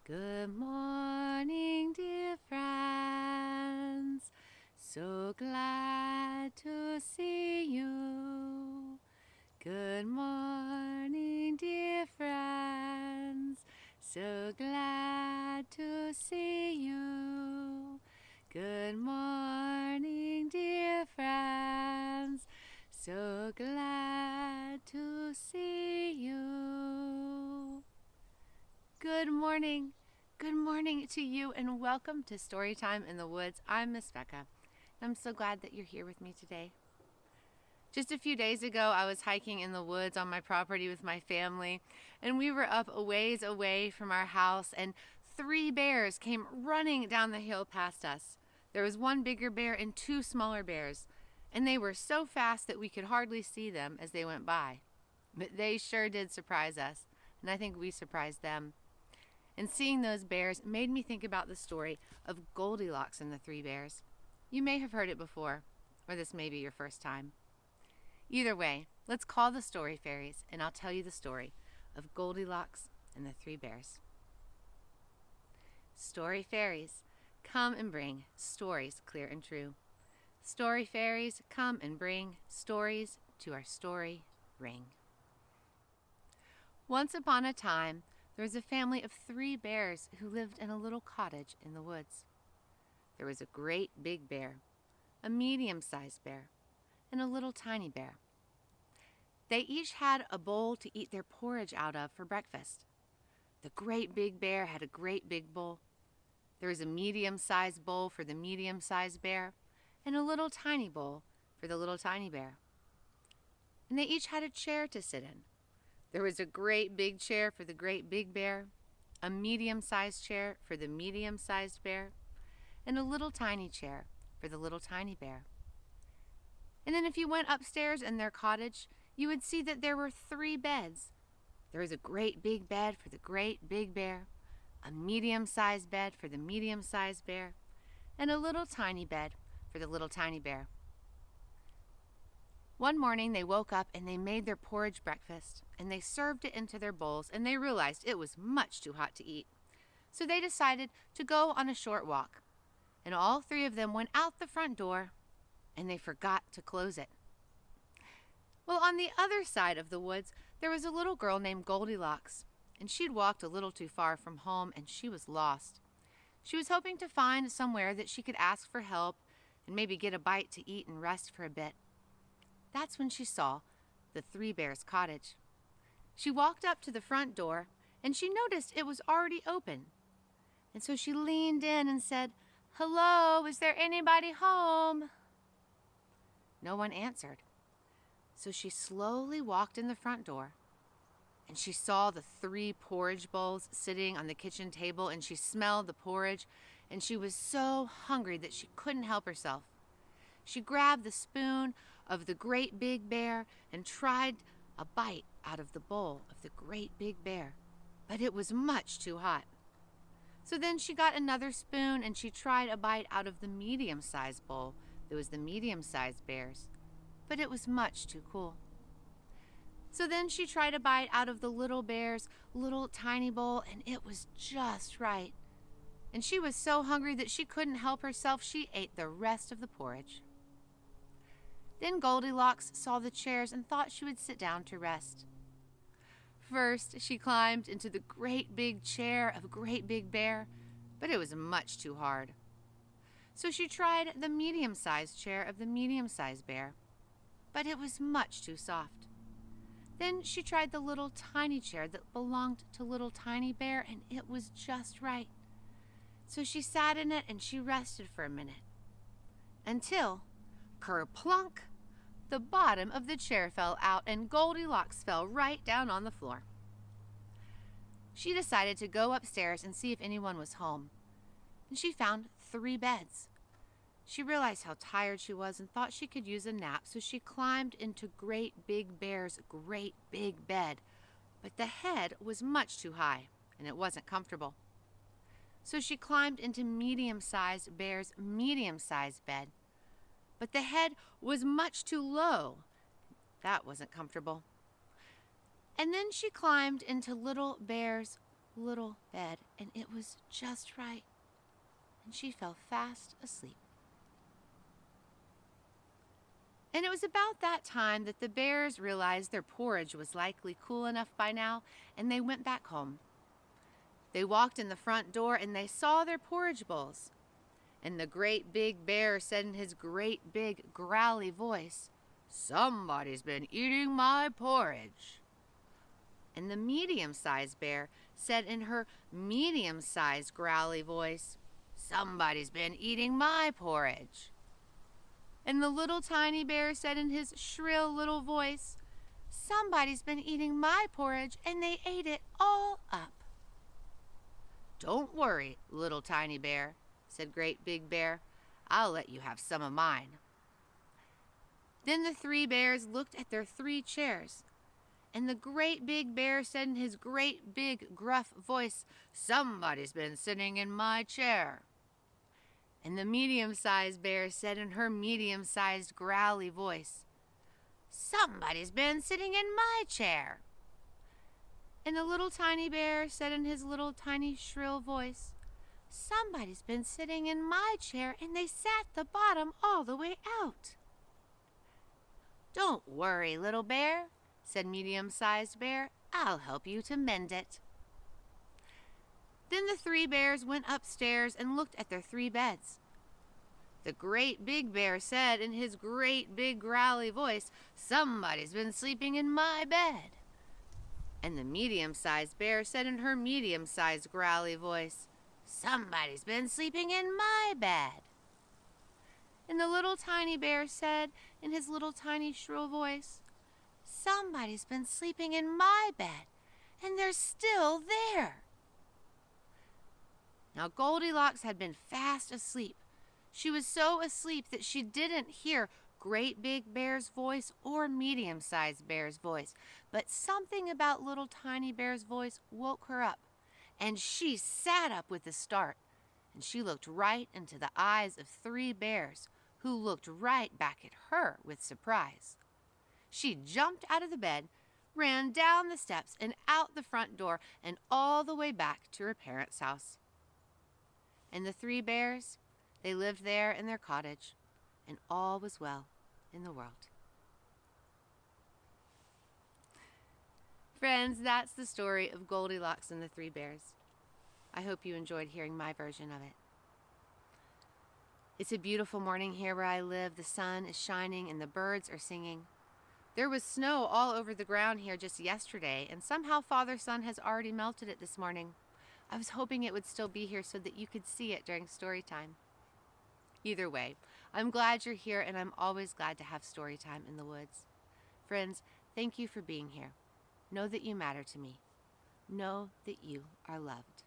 Good morning, dear friends. So glad to see you. Good morning, dear friends. So glad to see you. Good morning, dear friends. So glad to see you. Good morning. Good morning to you, and welcome to Storytime in the Woods. I'm Miss Becca. I'm so glad that you're here with me today. Just a few days ago, I was hiking in the woods on my property with my family, and we were up a ways away from our house, and 3 bears came running down the hill past us. There was 1 bigger bear and 2 smaller bears, and they were so fast that we could hardly see them as they went by. But they sure did surprise us, and I think we surprised them. And seeing those bears made me think about the story of Goldilocks and the Three Bears. You may have heard it before, or this may be your first time. Either way, let's call the story fairies, and I'll tell you the story of Goldilocks and the Three Bears. Story fairies, come and bring stories clear and true. Story fairies, come and bring stories to our story ring. Once upon a time, there was a family of 3 bears who lived in a little cottage in the woods. There was a great big bear, a medium-sized bear, and a little tiny bear. They each had a bowl to eat their porridge out of for breakfast. The great big bear had a great big bowl. There was a medium-sized bowl for the medium-sized bear, and a little tiny bowl for the little tiny bear. And they each had a chair to sit in. There was a great big chair for the great big bear, a medium-sized chair for the medium-sized bear, and a little tiny chair for the little tiny bear. And then if you went upstairs in their cottage, you would see that there were 3 beds. There was a great big bed for the great big bear, a medium-sized bed for the medium-sized bear, and a little tiny bed for the little tiny bear. One morning they woke up and they made their porridge breakfast, and they served it into their bowls, and they realized it was much too hot to eat. So they decided to go on a short walk, and all 3 of them went out the front door, and they forgot to close it. Well, on the other side of the woods, there was a little girl named Goldilocks, and she'd walked a little too far from home, and she was lost. She was hoping to find somewhere that she could ask for help and maybe get a bite to eat and rest for a bit. That's when she saw the 3 Bears' cottage. She walked up to the front door, and she noticed it was already open. And so she leaned in and said, "Hello, is there anybody home?" No one answered. So she slowly walked in the front door, and she saw the 3 porridge bowls sitting on the kitchen table, and she smelled the porridge, and she was so hungry that she couldn't help herself. She grabbed the spoon of the great big bear and tried a bite out of the bowl of the great big bear, but it was much too hot. So then she got another spoon and she tried a bite out of the medium-sized bowl that was the medium-sized bear's, but it was much too cool. So then she tried a bite out of the little bear's little tiny bowl, and it was just right. And she was so hungry that she couldn't help herself. She ate the rest of the porridge. Then Goldilocks saw the chairs and thought she would sit down to rest. First, she climbed into the great big chair of Great Big Bear, but it was much too hard. So she tried the medium-sized chair of the medium-sized bear, but it was much too soft. Then she tried the little tiny chair that belonged to little tiny bear, and it was just right. So she sat in it and she rested for a minute, until, kerplunk, the bottom of the chair fell out and Goldilocks fell right down on the floor. She decided to go upstairs and see if anyone was home, and she found 3 beds. She realized how tired she was and thought she could use a nap, so she climbed into Great Big Bear's great big bed, but the head was much too high and it wasn't comfortable. So she climbed into Medium-Sized Bear's medium-sized bed, but the head was much too low. That wasn't comfortable. And then she climbed into Little Bear's little bed, and it was just right, and she fell fast asleep. And it was about that time that the bears realized their porridge was likely cool enough by now, and they went back home. They walked in the front door, and they saw their porridge bowls. And the great big bear said in his great big growly voice, "Somebody's been eating my porridge." And the medium-sized bear said in her medium-sized growly voice, "Somebody's been eating my porridge." And the little tiny bear said in his shrill little voice, "Somebody's been eating my porridge, and they ate it all up." "Don't worry, little tiny bear," said Great Big Bear. "I'll let you have some of mine." Then the three bears looked at their three chairs, and the Great Big Bear said in his great big gruff voice, "Somebody's been sitting in my chair." And the medium-sized bear said in her medium-sized growly voice, "Somebody's been sitting in my chair." And the little tiny bear said in his little tiny shrill voice, "Somebody's been sitting in my chair, and they sat the bottom all the way out." "Don't worry, little bear," said medium-sized bear. "I'll help you to mend it." Then the three bears went upstairs and looked at their three beds. The Great Big Bear said in his great big growly voice, "Somebody's been sleeping in my bed." And the medium-sized bear said in her medium-sized growly voice, "Somebody's been sleeping in my bed." And the little tiny bear said in his little tiny shrill voice, "Somebody's been sleeping in my bed, and they're still there." Now Goldilocks had been fast asleep. She was so asleep that she didn't hear Great Big Bear's voice or medium-sized bear's voice, but something about little tiny bear's voice woke her up, and she sat up with a start, and she looked right into the eyes of three bears, who looked right back at her with surprise. She jumped out of the bed, ran down the steps and out the front door and all the way back to her parents' house. And the three bears, they lived there in their cottage, and all was well in the world. Friends, that's the story of Goldilocks and the Three Bears. I hope you enjoyed hearing my version of it. It's a beautiful morning here where I live. The sun is shining and the birds are singing. There was snow all over the ground here just yesterday, and somehow Father Sun has already melted it this morning. I was hoping it would still be here so that you could see it during story time. Either way, I'm glad you're here, and I'm always glad to have story time in the woods. Friends, thank you for being here. Know that you matter to me. Know that you are loved.